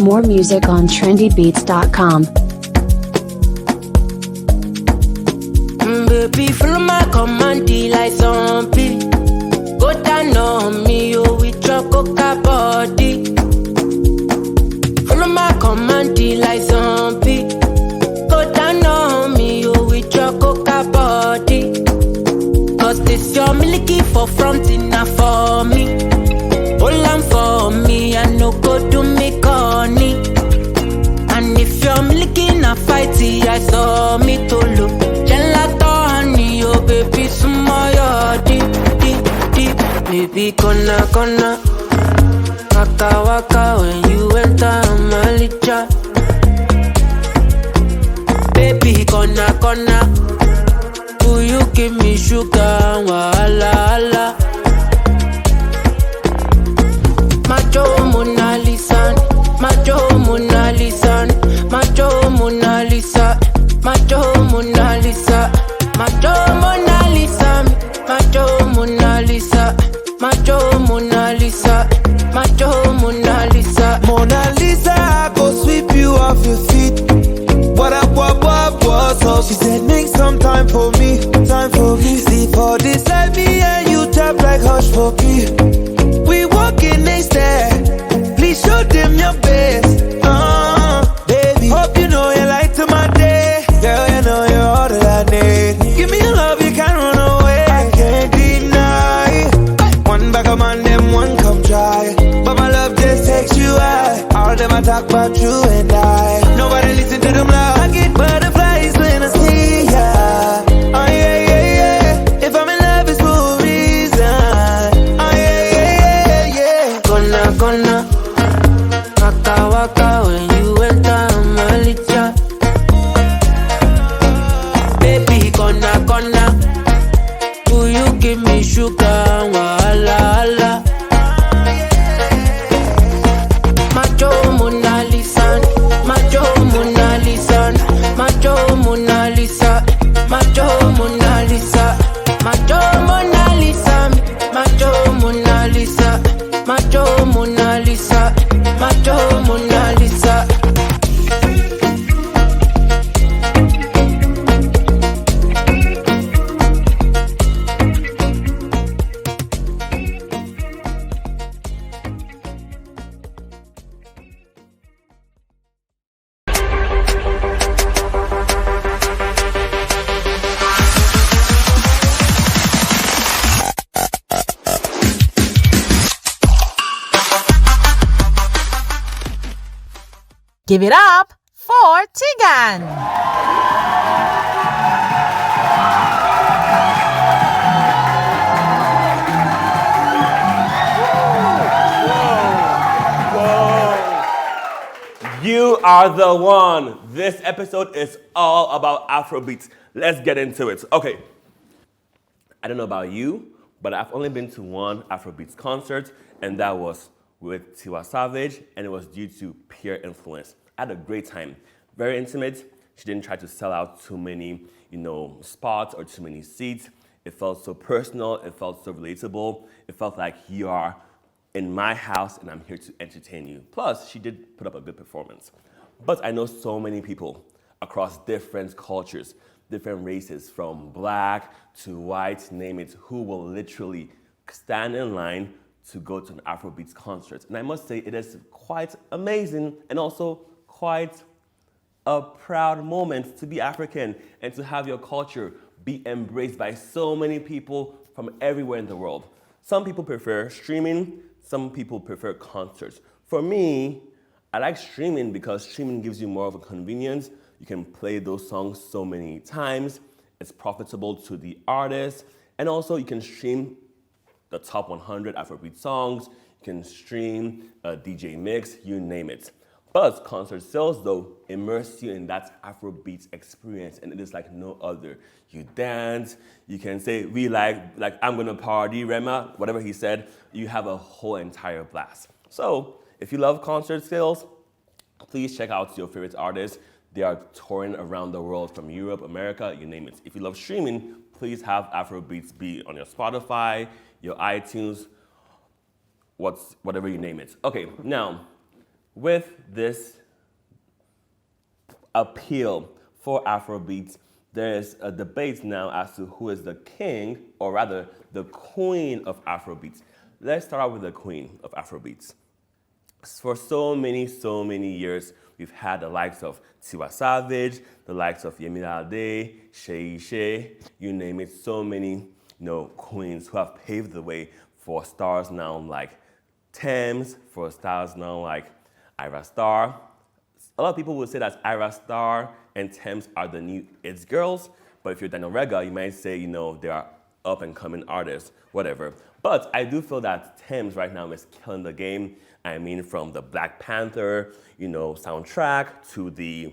more music on trendybeats.com. Baby, follow my command like zombie. Go down on me, oh, with your coca body. Follow my command like zombie. Go down on me, oh, with your coca body. Cause this your milky for front enough for me. Hold on for me, I no go do me corny. And if you're milky na fighty, I saw me to look. Baby, sumoyo deep, deep, deep. Baby, gonna waka waka when you enter my licha. Baby, gonna will you give me sugar, wala wala. Macho Mona Lisa, macho Mona Lisa, macho Mona Lisa, macho Mona Lisa, macho Mona Lisa, macho Mona Lisa, macho Mona Lisa, macho Mona Lisa. Mona Lisa, I go sweep you off your feet. What up, so she said make some time for me, Sleep for this like me and you tap like hush for me. We walking next there, please show them your best. Baby, hope you know you light to my day. Girl, you know you're all that I need. Give me love, you can't run away. I can't deny. One back of man, them one come try. But my love just takes you high. All them I talk about you and I. Nobody listen to them loud. I get butterflies when I see ya. Oh yeah, yeah, yeah. If I'm in love, it's for a reason. Oh yeah, yeah, yeah, yeah. Gonna waka waka when you enter my licha. Baby, gonna will you give me sugar, wala wala. Macho Mona Lisa, macho Mona Lisa, macho Mona Lisa, macho Mona Lisa, macho Mona Lisa, macho Mona Lisa, macho Mona Lisa, macho Mona Lisa. Give it up for Tegan. You are the one. This episode is all about Afrobeats. Let's get into it. Okay, I don't know about you, but I've only been to one Afrobeats concert, and that was with Tiwa Savage, and it was due to peer influence. I had a great time. Very intimate. She didn't try to sell out too many, spots or too many seats. It felt so personal. It felt so relatable. It felt like you are in my house and I'm here to entertain you. Plus, she did put up a good performance. But I know so many people across different cultures, different races, from black to white, name it, who will literally stand in line to go to an Afrobeats concert. And I must say, it is quite amazing and also quite a proud moment to be African and to have your culture be embraced by so many people from everywhere in the world. Some people prefer streaming, some people prefer concerts. For me, I like streaming because streaming gives you more of a convenience. You can play those songs so many times. It's profitable to the artist. And also you can stream the top 100 Afrobeat songs. You can stream a DJ mix, you name it. But concert sales, though, immerse you in that Afrobeat experience, and it is like no other. You dance, you can say, we like I'm gonna party, Rema, whatever he said, you have a whole entire blast. So, if you love concert sales, please check out your favorite artists. They are touring around the world from Europe, America, you name it. If you love streaming, please have Afrobeats be on your Spotify, your iTunes, whatever you name it. Okay, now, with this appeal for Afrobeats, there's a debate now as to who is the king, or rather, the queen of Afrobeats. Let's start out with the queen of Afrobeats. For so many years, we've had the likes of Tiwa Savage, the likes of Yemi Alade, Seyi, you name it, so many queens who have paved the way for stars now like Thames, for stars now like Ira Star. A lot of people would say that Ira Star and Thames are the new It's girls, but if you're Daniel Rega, you might say, they are up and coming artists, whatever. But I do feel that Thames right now is killing the game. I mean, from the Black Panther, soundtrack to the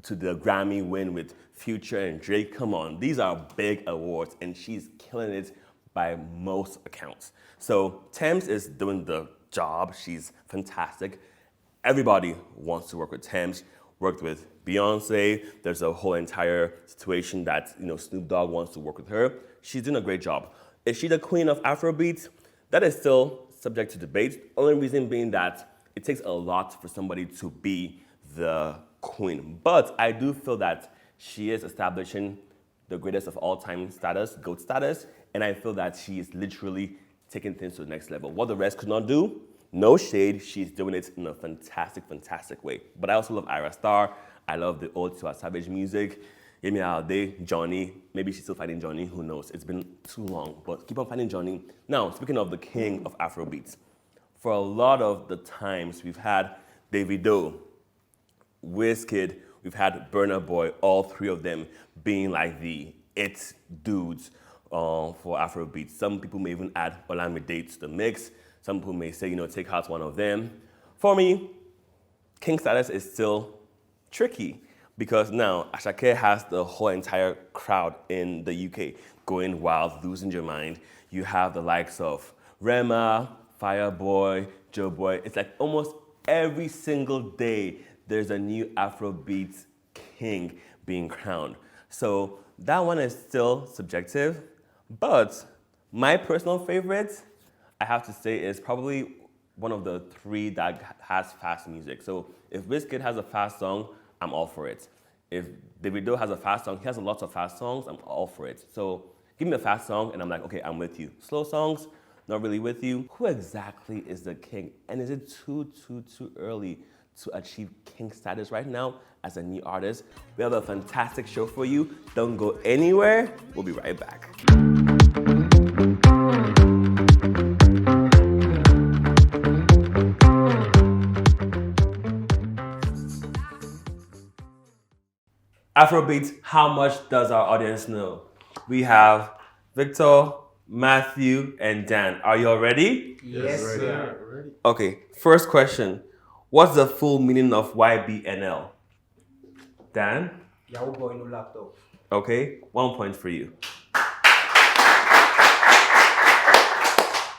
Grammy win with Future and Drake. Come on, these are big awards, and she's killing it by most accounts. So Thames is doing the job. She's fantastic. Everybody wants to work with Thames. Worked with Beyonce. There's a whole entire situation that Snoop Dogg wants to work with her. She's doing a great job. Is she the queen of Afrobeats? That is still subject to debate. Only reason being that it takes a lot for somebody to be the queen. But I do feel that she is establishing the greatest of all time status, GOAT status, and I feel that she is literally taking things to the next level. What the rest could not do, no shade, she's doing it in a fantastic way. But I also love Ira Star. I love the old Tiwa Savage music. Yemi Alade, Johnny. Maybe she's still fighting Johnny, who knows? It's been too long, but keep on fighting Johnny. Now, speaking of the king of Afrobeats, for a lot of the times we've had Davido, Wizkid, we've had Burna Boy, all three of them being like the it dudes for Afrobeats. Some people may even add Olamide to the mix. Some people may say, take out one of them. For me, king status is still tricky because now Ashake has the whole entire crowd in the UK going wild, losing your mind. You have the likes of Rema, Fireboy, Joe Boy. It's like almost every single day there's a new Afrobeats king being crowned. So that one is still subjective, but my personal favorite, I have to say, is probably one of the three that has fast music. So if Wizkid has a fast song, I'm all for it. If Davido has a fast song, he has a lot of fast songs, I'm all for it. So give me a fast song and I'm like, okay, I'm with you. Slow songs, not really with you. Who exactly is the king? And is it too early to achieve king status right now as a new artist? We have a fantastic show for you. Don't go anywhere. We'll be right back. Afrobeats, how much does our audience know? We have Victor, Matthew, and Dan. Are you all ready? Yes, sir. Okay, first question. What's the full meaning of YBNL? Dan? Yahoo boy no laptop. Okay, 1 point for you.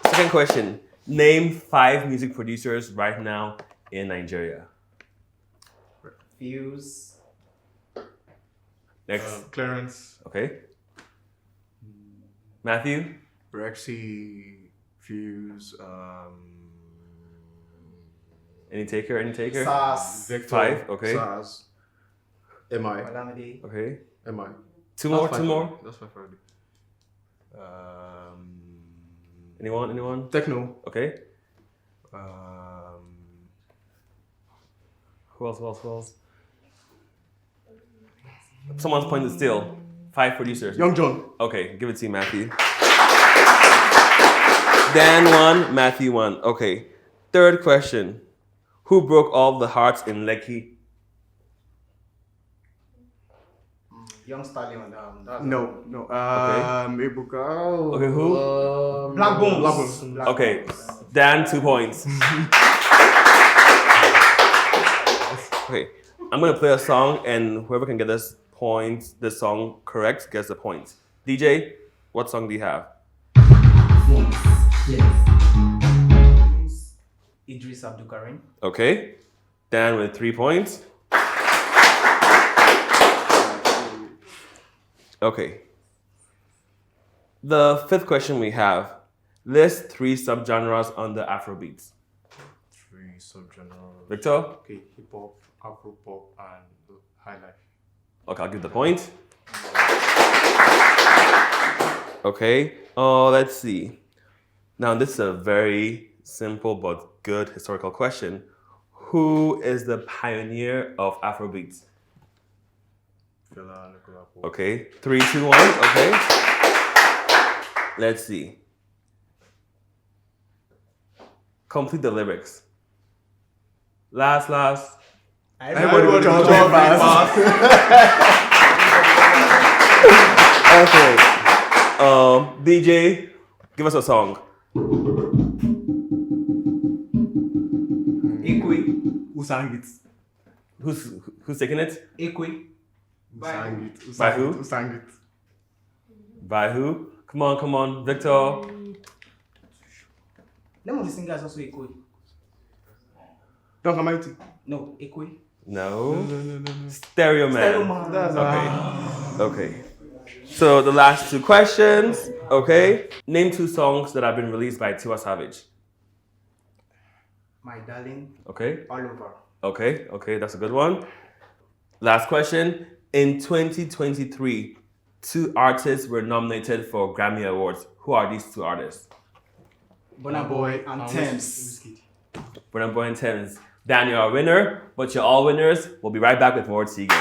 Second question. Name 5 music producers right now in Nigeria. Fuse. Next. Clarence, Okay. Matthew? Rexy, Fuse, Any taker? SAS. Victor, 5, okay. Saz, MI, Olamide. Okay. MI. Two more? That's my favorite. Anyone? Techno. Okay. Who else? Someone's point is still. 5 producers. Young John. Okay, give it to you, Matthew. Dan 1, Matthew 1. Okay. Third question. Who broke all the hearts in Lekki? Young Stallion. No. Ibuka. Okay, who? Black Bones. Black Bones. Okay. Dan 2 points. Okay. I'm gonna play a song and whoever can get this song correct gets the points. DJ, what song do you have? Idris Abdulkarim. Okay. Dan with 3 points. Okay. The 5th question we have. List 3 subgenres under Afrobeats. three subgenres. Victor? Okay, hip hop, Afro pop, and high life. Okay, I'll give the point. Okay, let's see. Now, this is a very simple but good historical question. Who is the pioneer of Afrobeats? Fela Nicola Pope. Okay, 3, 2, 1, okay. Let's see. Complete the lyrics. Last. Everybody want to jump jump fast. Okay. DJ, give us a song. Ekwe. Who sang it? Who's taking it? Ekwe. Who sang it? Who By sang who? it? Who sang it? By who? Come on, Victor. Name of the singer is also Ekwe. Don't come out. No, Ekwe. No. Stereo Man. Stereo Man. That's Okay. So the last 2 questions. Okay. Name 2 songs that have been released by Tiwa Savage. My Darling. Okay. All over. Okay, that's a good one. Last question. In 2023, 2 artists were nominated for Grammy Awards. Who are these 2 artists? Burna Boy and Thames. Burna Boy and Thames. Dan, you're a winner, but you're all winners. We'll be right back with more Tegan.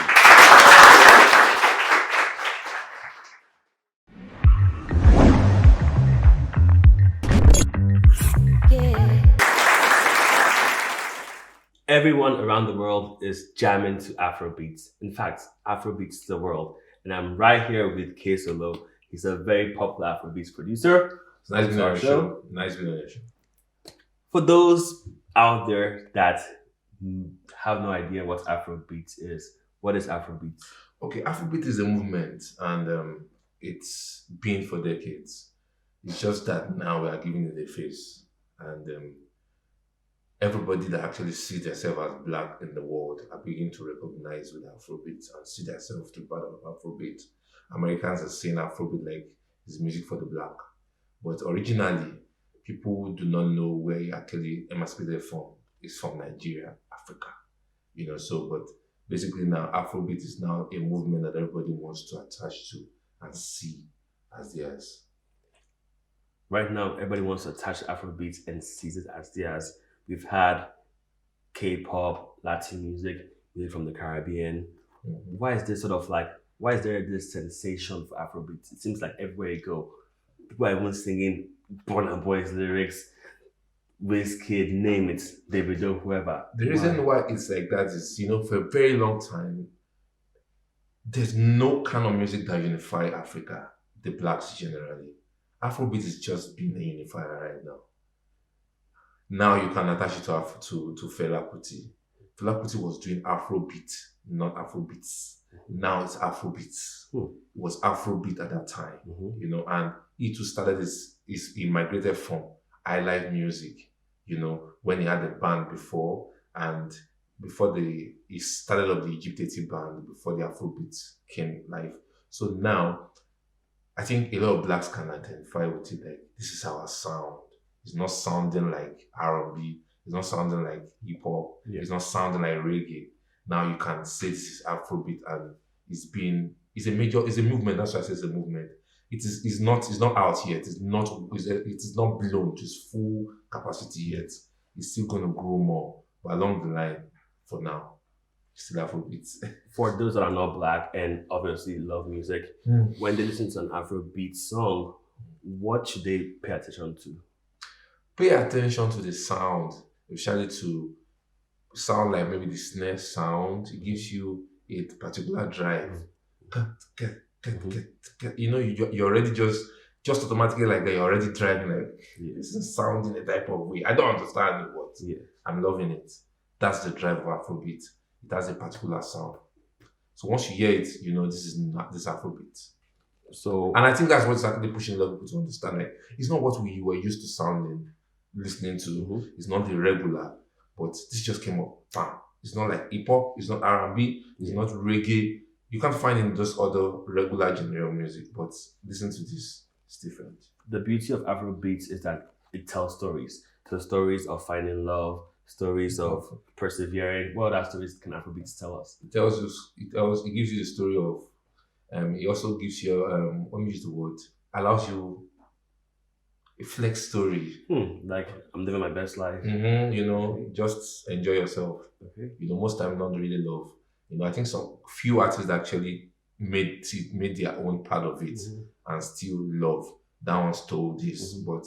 Everyone around the world is jamming to Afrobeats. In fact, Afrobeats To The World. And I'm right here with Kesolo. He's a very popular Afrobeats producer. It's nice being on your So- show. Nice being on your show. For those out there that have no idea what Afrobeats is, what is Afrobeats? Okay, Afrobeat is a movement and it's been for decades. It's just that now we are giving it a face. And everybody that actually sees themselves as black in the world are beginning to recognize with Afrobeat and see themselves to be part of Afrobeat. Americans are seeing Afrobeat like it's music for the black. But originally, people do not know where it actually emancipated from. It's from Nigeria, Africa. But basically now Afrobeat is now a movement that everybody wants to attach to and see as theirs. Right now, everybody wants to attach Afrobeats and sees it as theirs. We've had K-pop, Latin music from the Caribbean. Mhm. Why is there this sensation for Afrobeats? It seems like everywhere you go, people are even singing Burna Boy's lyrics, Wizkid, name it, Davido, whoever. The reason why it's like that is, for a very long time, there's no kind of music that unify Africa, the blacks generally. Afrobeat is just being a unifier right now. Now you can attach it to Fela Kuti. Fela Kuti was doing Afrobeat, not Afrobeats. Now it's Afrobeats. It was Afrobeat at that time, and he too started he migrated from highlife music, when he had a band before, and before he started up the Egyptian band before the Afrobeat came live. So now, I think a lot of blacks can identify with it, like, this is our sound. It's not sounding like R&B. It's not sounding like hip hop. Yeah. It's not sounding like reggae. Now you can say this is Afrobeat, and it's a movement. That's why I say it's a movement. It's not out yet. It is not blown to its full capacity yet. It's still going to grow more, but along the line, for now, it's still Afrobeat. For those that are not black and obviously love music, when they listen to an Afrobeat song, what should they pay attention to? Pay attention to the sound, especially to sound like maybe the snare sound. It gives you a particular drive. You're already just automatically like that. You're already driving like this is sounding a type of way. I don't understand it, but I'm loving it. That's the drive of Afrobeat. It has a particular sound. So once you hear it, this is not this Afrobeat. So, and I think that's what's actually pushing a lot of people to understand. Like, it's not what we were used to listening to. It's not the regular, but this just came up. Bam. It's not like hip hop. It's not R&B. It's not reggae. You can't find in those other regular genre of music, but listen to this. It's different. The beauty of Afrobeats is that it tells stories. The stories of finding love, stories of persevering. What other stories can Afrobeats tell us? It gives you the story of, it also gives you, let me use the word, allows you a flex story. Like, I'm living my best life. You know, just enjoy yourself. Okay. You know, most time don't really love. You know, I think some few artists actually made their own part of it and still love. That one stole this, but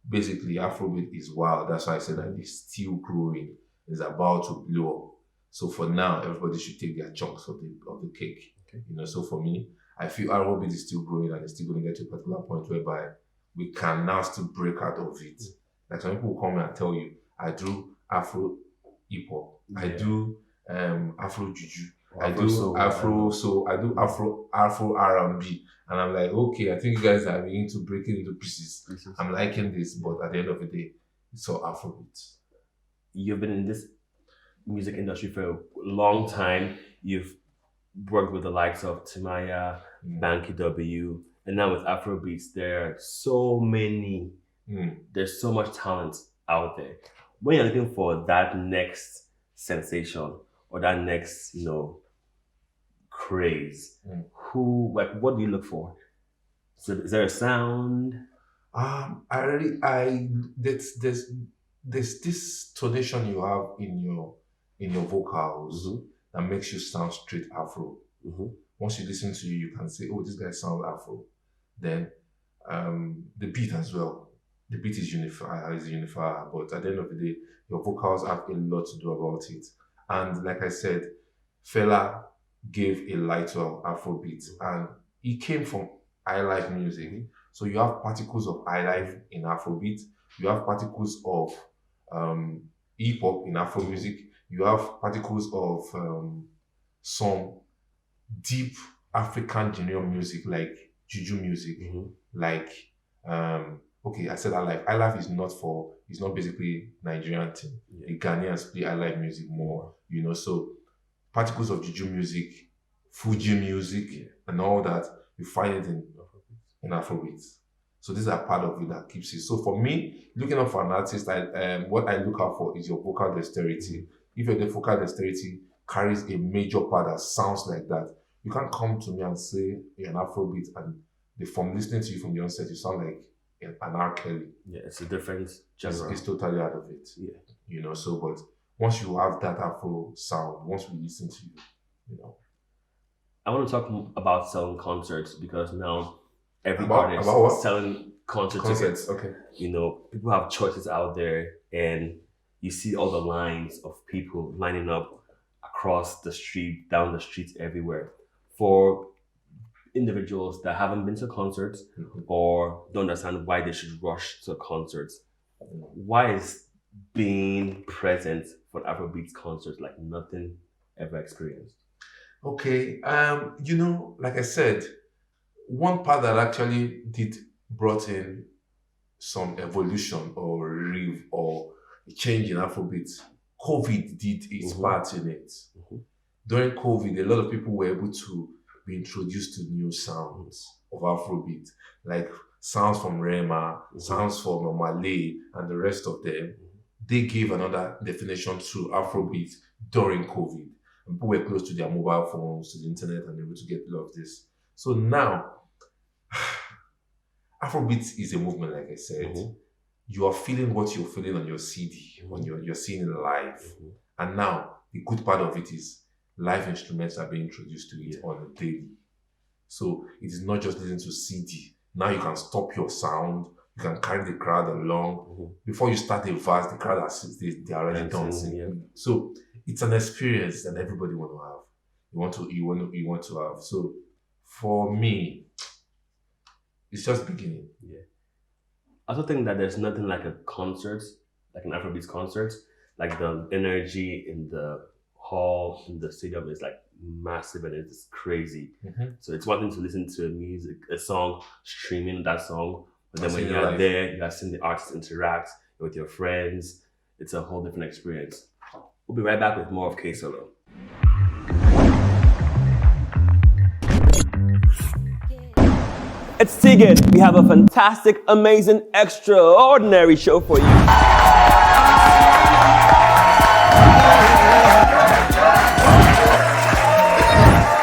basically Afrobeat is wild. That's why I said that it's still growing. It's about to blow up. So for now, everybody should take their chunks of the cake. Okay. You know, so for me, I feel Afrobeat is still growing and it's still going to get to a particular point whereby we can now still break out of it. Like some people will come and tell you, I do Afro hip hop, I do Afro juju, I do Afro R&B, and I'm like, okay, I think you guys are into breaking into pieces. I'm liking this, but at the end of the day, it's all Afrobeat. You've been in this music industry for a long time. You've worked with the likes of Timaya, Banky W, and now with Afrobeats, there are so many. There's so much talent out there. When you're looking for that next sensation or that next, craze, what do you look for? So is there a sound? There's this tonation you have in your vocals that makes you sound straight Afro. Once you listen to you can say, oh, this guy sounds Afro. Then the beat as well. The beat is unifier, but at the end of the day, your vocals have a lot to do about it. And like I said, Fela gave a light to Afrobeat, and it came from highlife music. So you have particles of highlife in Afrobeat, you have particles of hip hop in Afro music, you have particles of some deep African genre music like juju music, like okay, I said highlife. Highlife is not basically Nigerian thing. The Ghanaians play highlife music more, so particles of juju music, Fuji music, and all that, you find it in Afrobeat. So these are part of it that keeps it. So for me, looking out for an artist, what I look out for is your vocal dexterity. If your vocal dexterity carries a major part that sounds like that, you can't come to me and say you're an Afrobeat and from listening to you from the onset, you sound like an R. Kelly. Yeah, it's a different genre. It's totally out of it. Yeah. But once you have that Afro sound, once we listen to you, I want to talk about selling concerts because now every About artist what? is selling concert tickets. Okay. People have choices out there, and you see all the lines of people lining up across the street, down the streets, everywhere. For individuals that haven't been to concerts or don't understand why they should rush to concerts, why is being present for Afrobeats concerts like nothing ever experienced? Okay, like I said, one part that actually brought in some evolution or a change in Afrobeat, COVID did its part in it. During COVID, a lot of people were able to be introduced to new sounds of Afrobeat, like sounds from Rema, sounds from Malay, and the rest of them. They gave another definition to Afrobeat during COVID. And people were close to their mobile phones, to the internet, and able to get a lot of this. So now, Afrobeat is a movement, like I said. You are feeling what you're feeling on your CD, when you're seeing it live. And now, the good part of it is live instruments are being introduced to it on a daily. So it is not just listening to CD. Now you can stop your sound, you can carry the crowd along. Before you start a verse, the crowd they're already dancing. So it's an experience that everybody want to have. You want to have. So for me, it's just beginning. Yeah. I also think that there's nothing like a concert, like an Afrobeats concert, like the energy in the hall, in the stadium is like massive and it's crazy. So it's one thing to listen to a song, streaming that song, but then when you're there, you are seeing the artists interact with your friends. It's a whole different experience. We'll be right back with more of K-Solo. It's Tegan. We have a fantastic, amazing, extraordinary show for you.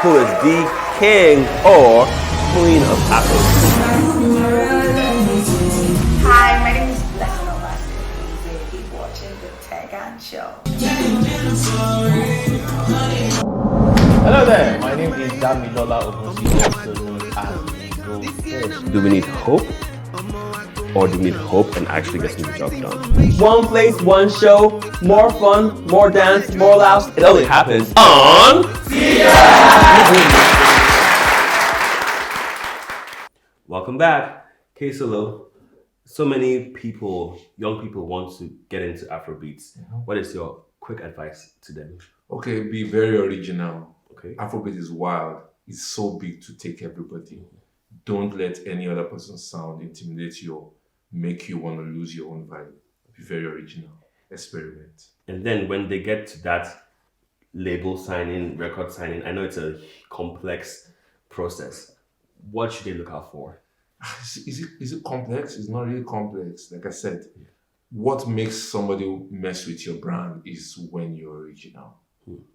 who is the king or queen of Afrobeats. Hi, my name is Joelle. Keep watching the Tegan show. Hello there, my name is Damilola Ogunsi, also known as Goldfish. Do we need hope? Or do we need hope and actually get the job done? One place, one show, more fun, more dance, more laughs. It only happens on Welcome back. K-Solo. So many people, young people want to get into Afrobeats. What is your quick advice to them? Okay, be very original. Okay. Afrobeat is wild. It's so big to take everybody. Don't let any other person's sound intimidate you or make you want to lose your own vibe. Be very original. Experiment. And then when they get to that label signing, record signing, I know it's a complex process. What should they look out for? Is it complex? It's not really complex. Like I said, what makes somebody mess with your brand is when you're original.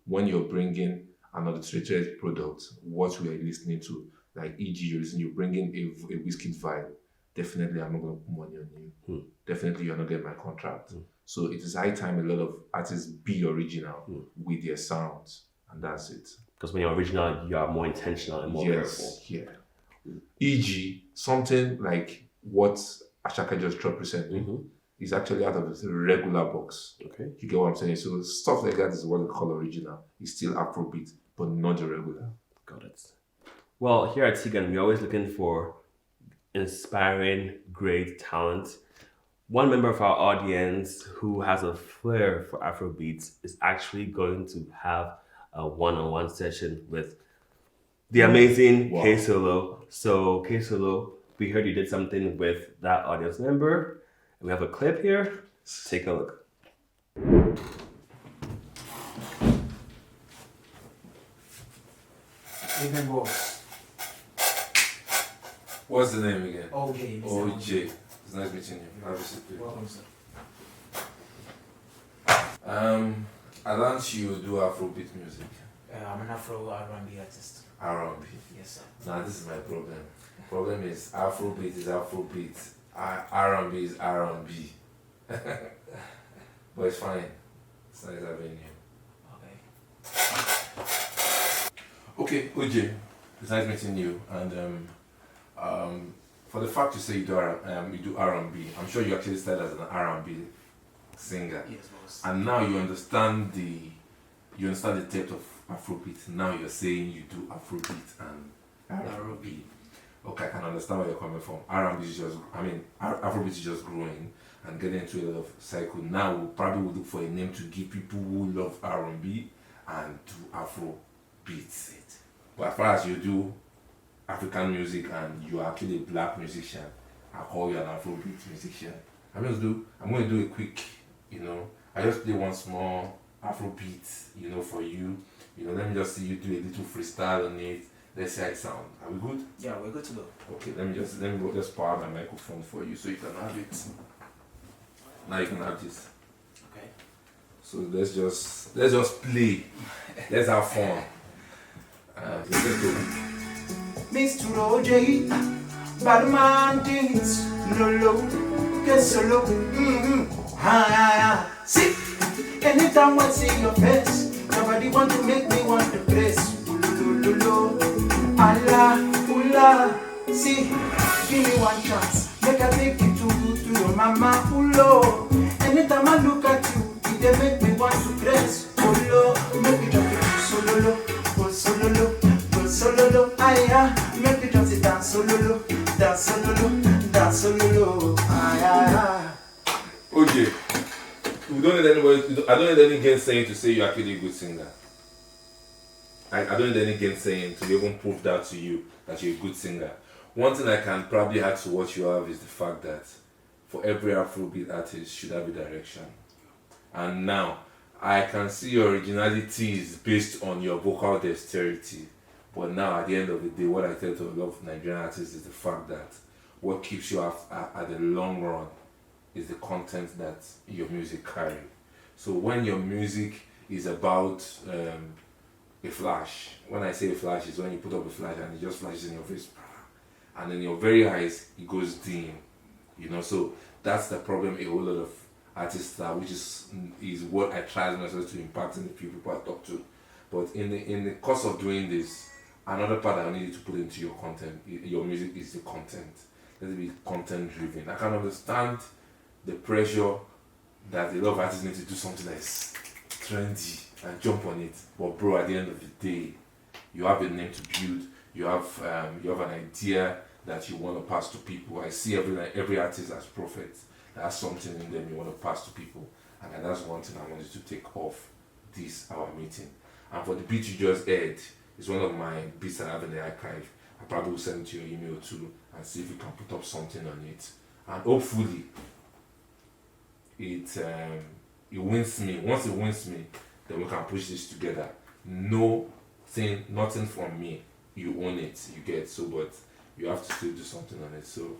When you're bringing an adulterated product, what we are listening to, like e.g. you're bringing a whiskey vibe, definitely I'm not going to put money on you. Definitely you're not getting my contract. So it is high time a lot of artists be original with their sounds, and that's it. Because when you're original, you are more intentional and more careful. Yeah. E.g. something like what Ashaka just dropped recently is actually out of the regular box. Okay. You get what I'm saying? So stuff like that is what we call original. It's still Afrobeat, but not the regular. Got it. Well, here at Tegan, we're always looking for inspiring, great talent. One member of our audience who has a flair for Afrobeats is actually going to have a one-on-one session with the amazing K-Solo. So K-Solo, we heard you did something with that audience member. And we have a clip here. Take a look. Even boss. What's the name again? OJ. OJ. It's nice meeting you. Have a seat, please. Welcome, sir. I learned you do Afrobeat music. I'm an Afro R&B artist. R&B. Yes, sir. Now this is my problem. Problem is Afrobeat is Afrobeat. R&B is R&B. But it's fine. It's nice having you. Okay. Okay, OJ. It's nice meeting you. And for the fact you say you do R&B, I'm sure you actually started as an R&B singer. Yes, boss. And now you understand the depth of Afrobeat. Now you're saying you do Afrobeat and R&B. Okay, I can understand where you're coming from. R&B is just, Afrobeat is just growing and getting into a lot of cycle. Now we probably would look for a name to give people who love R&B and do Afrobeat. But as far as you do African music and you are actually a black musician, I call you an Afrobeat musician. I'm going to do a quick, I just play one small Afrobeat, for you. Let me just see you do a little freestyle on it. Let's see how it sounds. Are we good? Yeah, we're good to go. Okay, let me just power my microphone for you so you can have it. Now you can have this. Okay. So let's just play. Let's have fun. Let's go. Mr. OJ, bad man things, Lolo, get solo. See, anytime I see your face, nobody want to make me want to press. Lolo, Allah, Ula, see, give me one chance, make I take you to your mama, Ulo. Anytime I look at you, it make me want to press. Ulo, make me jump it solo, go solo. Sololo, aya, make me just dance sololo, aya. Okay, I don't need any gainsaying to say you're actually a good singer. I don't need any gainsaying to even prove that to you that you're a good singer. One thing I can probably add to what you have is the fact that for every Afrobeat artist should have a direction. And now, I can see your originality is based on your vocal dexterity. But now, at the end of the day, what I tell to a lot of Nigerian artists is the fact that what keeps you at the long run is the content that your music carry. So when your music is about a flash. When I say a flash, is when you put up a flash and it just flashes in your face, and then your very eyes it goes dim. So that's the problem a whole lot of artists have, which is what I try myself to impact in the few people I talk to. But in the course of doing this, another part I need you to put into your content, your music, is the content. Let it be content driven. I can understand the pressure that a lot of artists need to do something that's trendy and jump on it. But bro, at the end of the day, you have a name to build. You have an idea that you want to pass to people. I see every artist as prophets. That's something in them you want to pass to people, and that's one thing I wanted to take off our meeting. And for the beat you just heard, it's one of my beats that I have in the archive. I probably will send it to your email too and see if you can put up something on it. And hopefully it wins me. Once it wins me, then we can push this together. Nothing from me. You own it, you get so, but you have to still do something on it. So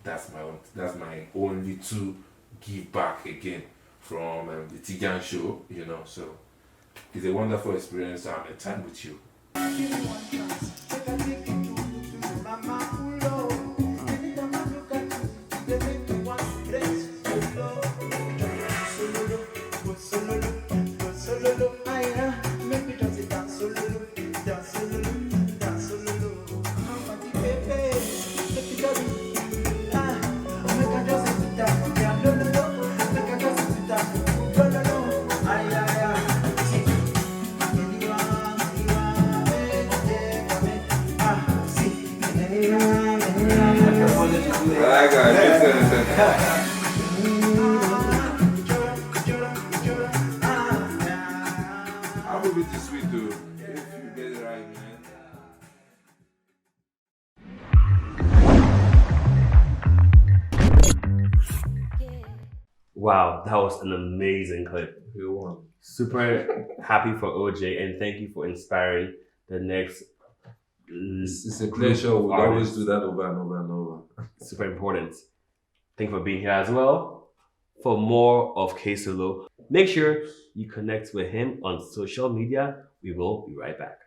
that's my only to give back again from the Tegan show, So it's a wonderful experience to have a time with you. Afrobeats is sweet though. If you get it right, man. Wow, that was an amazing clip. You won. Super happy for OJ, and thank you for inspiring the next. It's a pleasure. We'll always do that over and over and over. Super important. Thank you for being here as well. For more of K-Solo, make sure you connect with him on social media. We will be right back.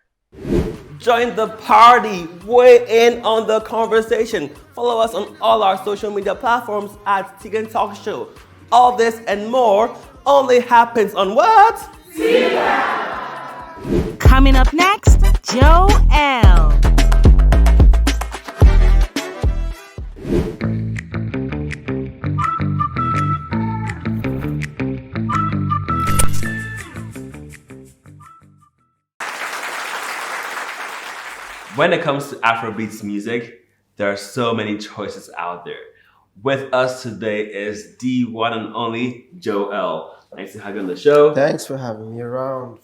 Join the party. Weigh in on the conversation. Follow us on all our social media platforms at Tegan Talk Show. All this and more only happens on what? Tegan! Coming up next, Joelle. When it comes to Afrobeats music, there are so many choices out there. With us today is the one and only Joelle. Nice to have you on the show. Thanks for having me around.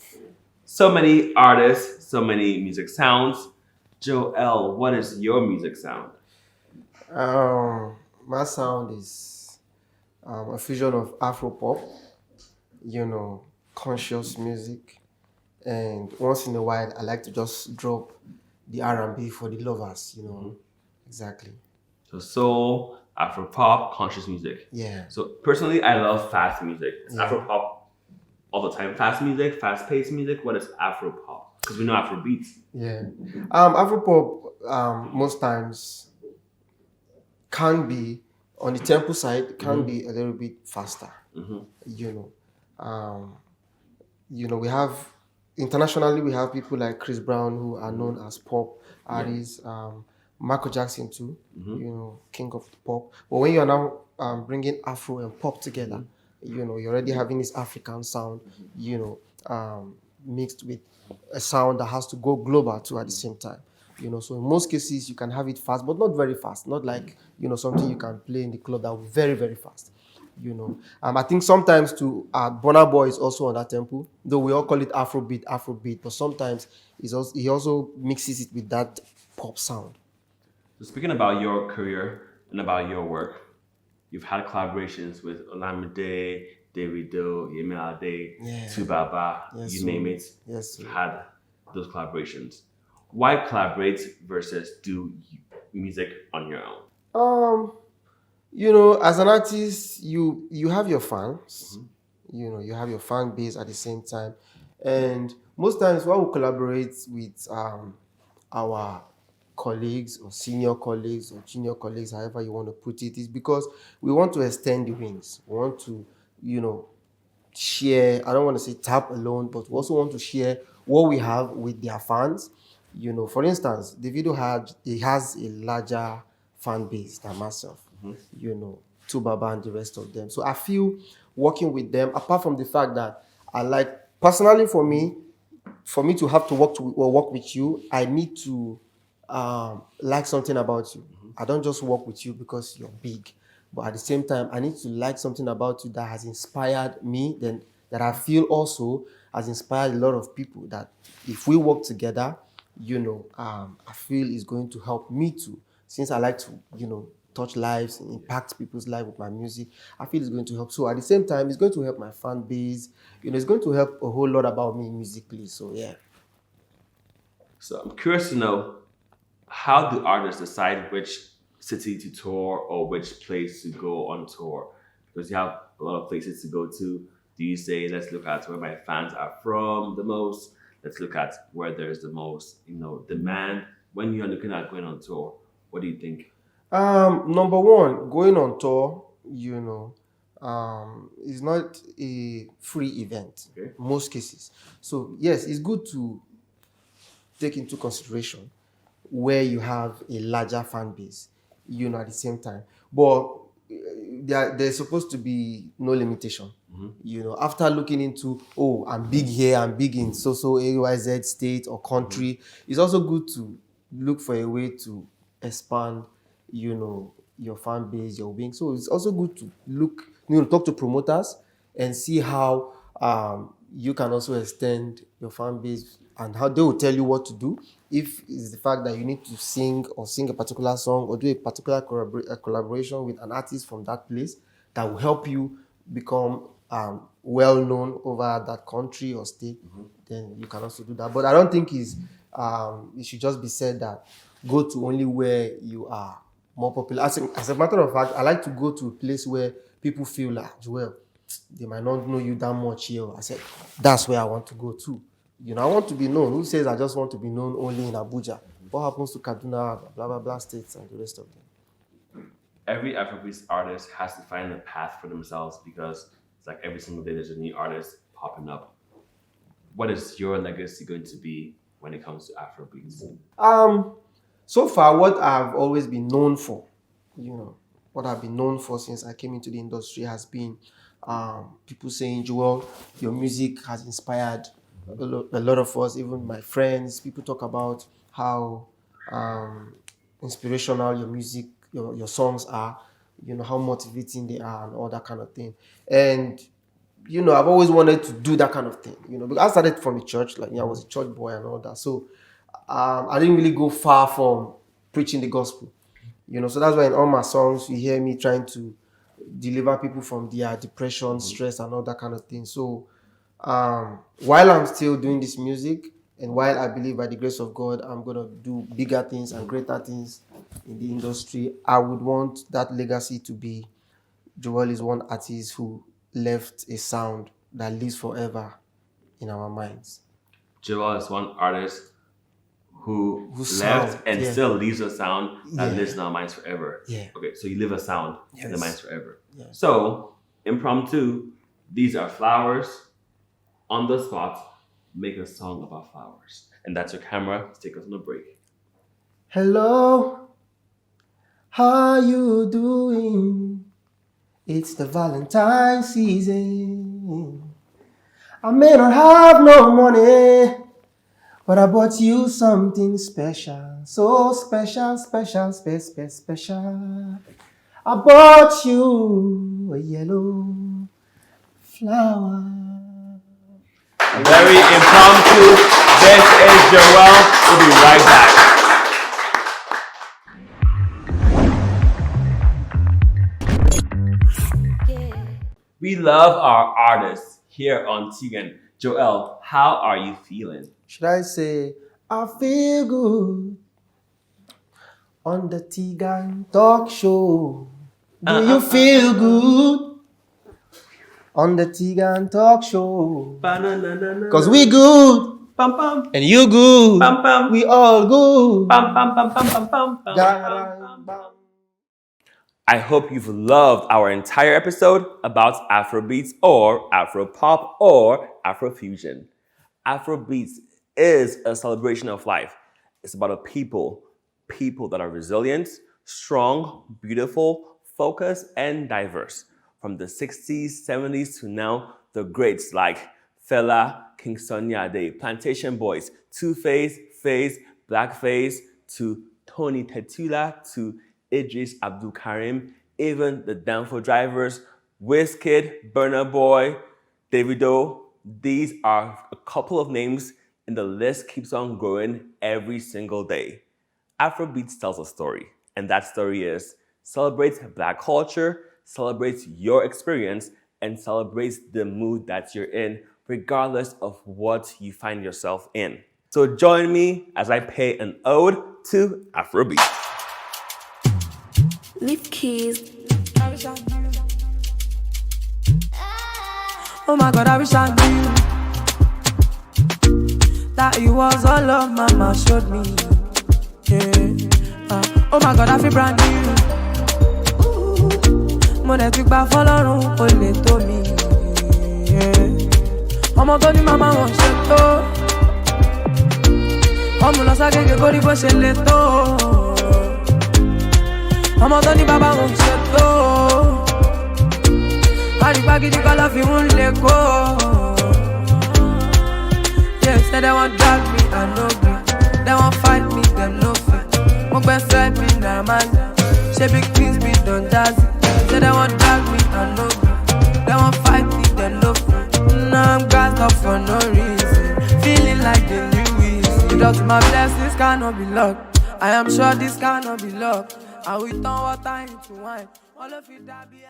So many artists, so many music sounds. Joelle, what is your music sound? My sound is a fusion of Afropop, conscious music, and once in a while I like to just drop the R&B for the lovers, Exactly. So soul, Afropop, conscious music. Yeah. So personally, I love fast music. It's Yeah. Afropop all the time. Fast music, fast-paced music. What is Afropop? Because we know Afrobeats. Yeah. Afropop most times can be, on the tempo side, can be a little bit faster. We have, internationally, we have people like Chris Brown who are known as pop artists. Michael Jackson too, king of pop. But when you are now bringing Afro and pop together, you're already having this African sound, mixed with a sound that has to go global too at the same time. So in most cases you can have it fast, but not very fast. Not like something you can play in the club that will be very, very fast. I think sometimes too, Burna Boy is also on that tempo, though we all call it Afrobeat, but sometimes he also mixes it with that pop sound. So speaking about your career and about your work, you've had collaborations with Olamide, Davido, Yemi Alade, Tubaba, you name it. Yes, sir. You've had those collaborations. Why collaborate versus do music on your own? As an artist, you have your fans, you have your fan base at the same time, And most times when we collaborate with our colleagues or senior colleagues or junior colleagues, however you want to put it, is because we want to extend the wings. We want to, share, I don't want to say tap alone, but we also want to share what we have with their fans. For instance, he has a larger fan base than myself, Tubaba and the rest of them. So I feel working with them, apart from the fact that I like, personally for me to have to work with you, I need to like something about you. I don't just work with you because you're big, but at the same time, I need to like something about you that has inspired me, then that I feel also has inspired a lot of people. That if we work together, I feel is going to help me too. Since I like to, touch lives, impact people's life with my music, I feel it's going to help. So at the same time, it's going to help my fan base. It's going to help a whole lot about me musically. So yeah. So I'm curious to know, how do artists decide which city to tour or which place to go on tour? Because you have a lot of places to go to. Do you say, let's look at where my fans are from the most? Let's look at where there's the most, demand. When you're looking at going on tour, what do you think? Number one, going on tour, is not a free event. Okay. Most cases. So yes, it's good to take into consideration where you have a larger fan base, at the same time. But there's supposed to be no limitation. After looking into, I'm big here, I'm big in so AYZ state or country, it's also good to look for a way to expand, your fan base, your wing. So it's also good to look, talk to promoters and see how you can also extend your fan base and how they will tell you what to do. If it's the fact that you need to sing a particular song or do a particular collaboration with an artist from that place that will help you become well known over that country or state, then you can also do that. But I don't think it should just be said that go to only where you are more popular. As a matter of fact, I like to go to a place where people feel like, Joelle, they might not know you that much here. I said, that's where I want to go to. I want to be known. Who says I just want to be known only in Abuja? What happens to Kaduna, blah, blah, blah states and the rest of them? Every Afrobeats artist has to find a path for themselves, because it's like every single day there's a new artist popping up. What is your legacy going to be when it comes to Afrobeats? So far, what I've always been known for, what I've been known for since I came into the industry has been people saying, Joelle, your music has inspired a lot of us, even my friends. People talk about how inspirational your music, your songs are, how motivating they are and all that kind of thing. And, I've always wanted to do that kind of thing, because I started from the church, I was a church boy and all that. So I didn't really go far from preaching the gospel, so that's why in all my songs, you hear me trying to deliver people from their depression, stress and all that kind of thing. So while I'm still doing this music, and while I believe by the grace of God, I'm going to do bigger things and greater things in the industry, I would want that legacy to be, Joelle is one artist who left a sound that lives forever in our minds. Joelle is one artist who left and still leaves a sound that lives in our minds forever. Yeah. Okay, so you leave a sound in the minds forever. Yeah. So, impromptu, these are flowers. On the spot, make a song about flowers. And that's your camera to take us on a break. Hello, how you doing? It's the Valentine season. I may not have no money, but I bought you something special. So special, special, special. I bought you a yellow flower. Very impromptu. This is Joelle. We'll be right back. We love our artists here on Tegan. Joelle, how are you feeling? Should I say, I feel good on the Tegan talk show? Do you feel good? on the Tegan Talk Show. Cause we good. And you good. We all good. I hope you've loved our entire episode about Afrobeats or Afropop or Afrofusion. Afrobeats is a celebration of life. It's about a people that are resilient, strong, beautiful, focused, and diverse. From the 60s, 70s to now, the greats like Fela, King Sunny Ade, Plantation Boys, Two-Face, Face, Blackface, to Tony Tetula, to Idris Abdul Karim, even the Danfo Drivers, Wizkid, Burna Boy, Davido. These are a couple of names, and the list keeps on growing every single day. Afrobeats tells a story, and that story is celebrates Black culture, celebrates your experience, and celebrates the mood that you're in, regardless of what you find yourself in. So join me as I pay an ode to Afrobeats. Leaf keys. Oh my God, I wish I knew that it was all love mama showed me. Yeah. Oh my God, I feel brand new. Mo de ti gba fọ́lọ́run kò lè tó mi. Ọmọ tó ní màmá wọn ṣe tó. Ọmọ lọ ságége kó rí bó ṣe lè tó. Ọmọ tó ní bàbá wọn ṣe tó. Pàdípàgídí kọ́ lọ́ fi ń lè kó. Yeah, say they won't drag me, I no gree. They won't fight me, them no fit. Mo gbẹ́sẹ̀ bí nàmán. Ṣé big things be done jazzy? Say they won't drag me, I no gree. They won't fight me, them no fit. Now I'm gassed up for no reason. Feeling like the Lewis. Without my blessings cannot be luck. I am sure this cannot be luck. I will turn water into wine. All of it that be